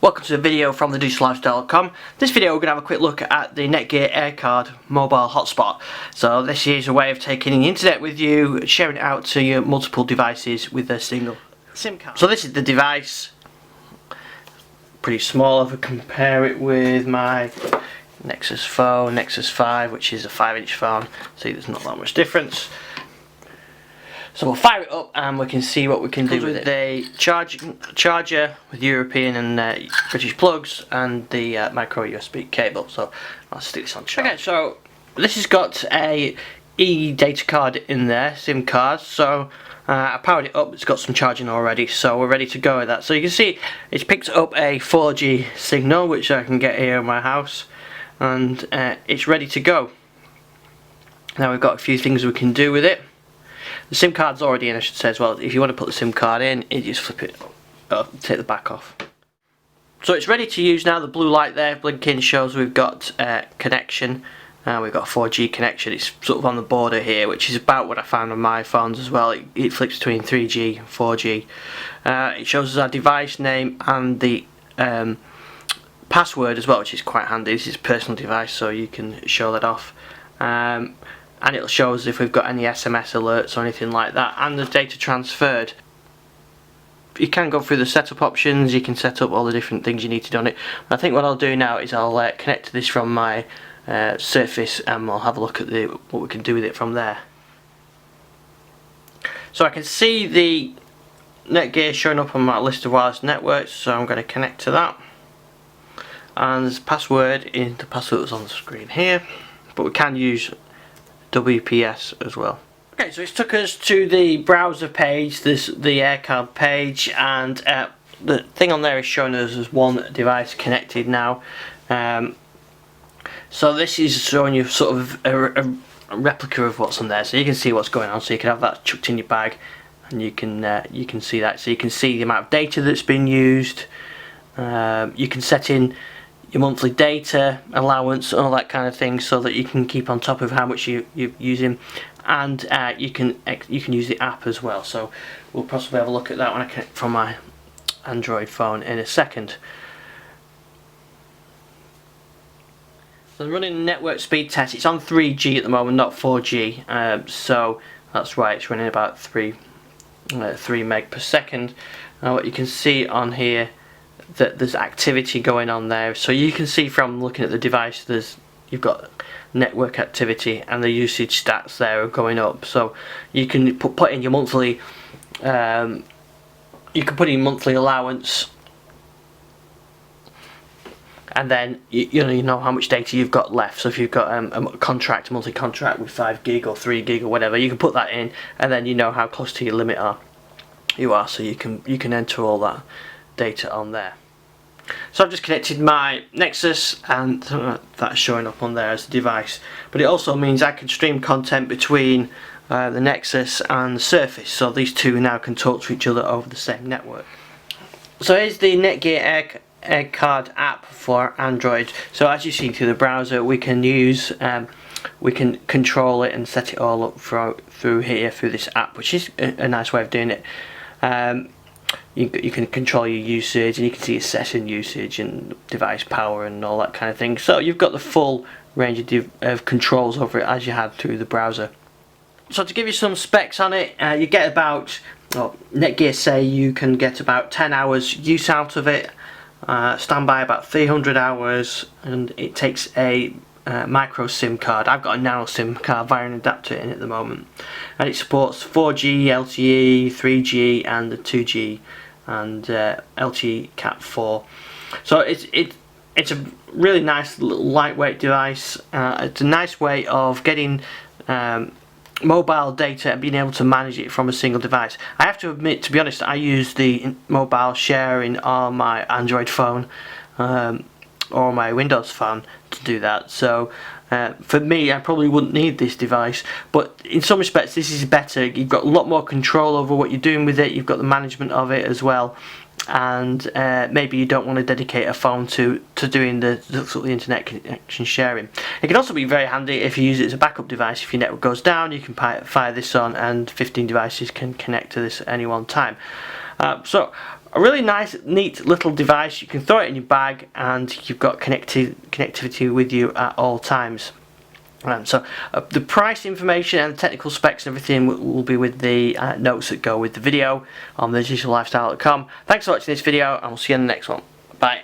Welcome to a video from thedigital-lifestyle.com. This video we're going to have a quick look at the Netgear AirCard mobile hotspot. So this is a way of taking the internet with you, sharing it out to your multiple devices with a single SIM card. So this is the device. Pretty small if I compare it with my Nexus phone, Nexus 5, which is a 5-inch phone. See, there's not that much difference. So we'll fire it up and we can see what we can do with it. The charger with European and British plugs and the micro USB cable. So I'll stick this on charge. Okay, so this has got a data card in there, SIM card. So I powered it up, it's got some charging already, so we're ready to go with that. So you can see it's picked up a 4G signal, which I can get here in my house, and it's ready to go. Now we've got a few things we can do with it. The SIM card's already in, I should say as well. If you want to put the SIM card in, you just flip it up, take the back off. So it's ready to use now. The blue light there blinking shows we've got connection. We've got a 4G connection. It's sort of on the border here, which is about what I found on my phones as well. It flips between 3G and 4G. It shows us our device name and the password as well, which is quite handy. This is a personal device, so you can show that off. And it'll show us if we've got any SMS alerts or anything like that, and the data transferred. You can go through the setup options, you can set up all the different things you need to do on it. But I think what I'll do now is I'll connect to this from my Surface, and we'll have a look at what we can do with it from there. So I can see the Netgear showing up on my list of wireless networks, so I'm going to connect to that. And there's a password in the password that's on the screen here, but we can use WPS as well. Okay, so it's took us to the browser page, the AirCard page, and the thing on there is showing us as one device connected now. So this is showing you sort of a replica of what's on there, so you can see what's going on. So you can have that chucked in your bag, and you can see that. So you can see the amount of data that's been used. You can set in your monthly data allowance, all that kind of thing, so that you can keep on top of how much you're using, and you can use the app as well. So we'll possibly have a look at that when I connect from my Android phone in a second. So I'm running a network speed test. It's on 3G at the moment, not 4G. So that's why it's running about 3 meg per second. Now what you can see on here, that there's activity going on there, so you can see from looking at the device you've got network activity and the usage stats there are going up. So you can put in your monthly monthly allowance, and then you know how much data you've got left. So if you've got a monthly contract with 5 gig or 3 gig or whatever, you can put that in, and then you know how close to your limit you are, so you can enter all that data on there. So I've just connected my Nexus, and that's showing up on there as the device, but it also means I can stream content between the Nexus and the Surface, so these two now can talk to each other over the same network. So here's the Netgear AirCard app for Android. So as you see through the browser, we can control it and set it all up through here through this app, which is a nice way of doing it. You can control your usage, and you can see your session usage and device power and all that kind of thing. So you've got the full range of controls over it as you had through the browser. So to give you some specs on it, you get about, Netgear say you can get about 10 hours use out of it, standby about 300 hours, and it takes a MicroSIM card. I've got a nano SIM card via an adapter in at the moment, and it supports 4G, LTE, 3G, and the 2G and LTE Cat 4. So it's a really nice little lightweight device. It's a nice way of getting mobile data and being able to manage it from a single device. I have to admit, to be honest, I use the mobile sharing on my Android phone or my Windows phone to do that. So for me, I probably wouldn't need this device, but in some respects this is better. You've got a lot more control over what you're doing with it, you've got the management of it as well, and maybe you don't want to dedicate a phone to doing the internet connection sharing. It can also be very handy if you use it as a backup device. If your network goes down, you can fire this on, and 15 devices can connect to this at any one time. So a really nice, neat little device. You can throw it in your bag and you've got connectivity with you at all times. So the price information and the technical specs and everything will be with the notes that go with the video on thegigitallifestyle.com. Thanks for watching this video, and we'll see you in the next one. Bye.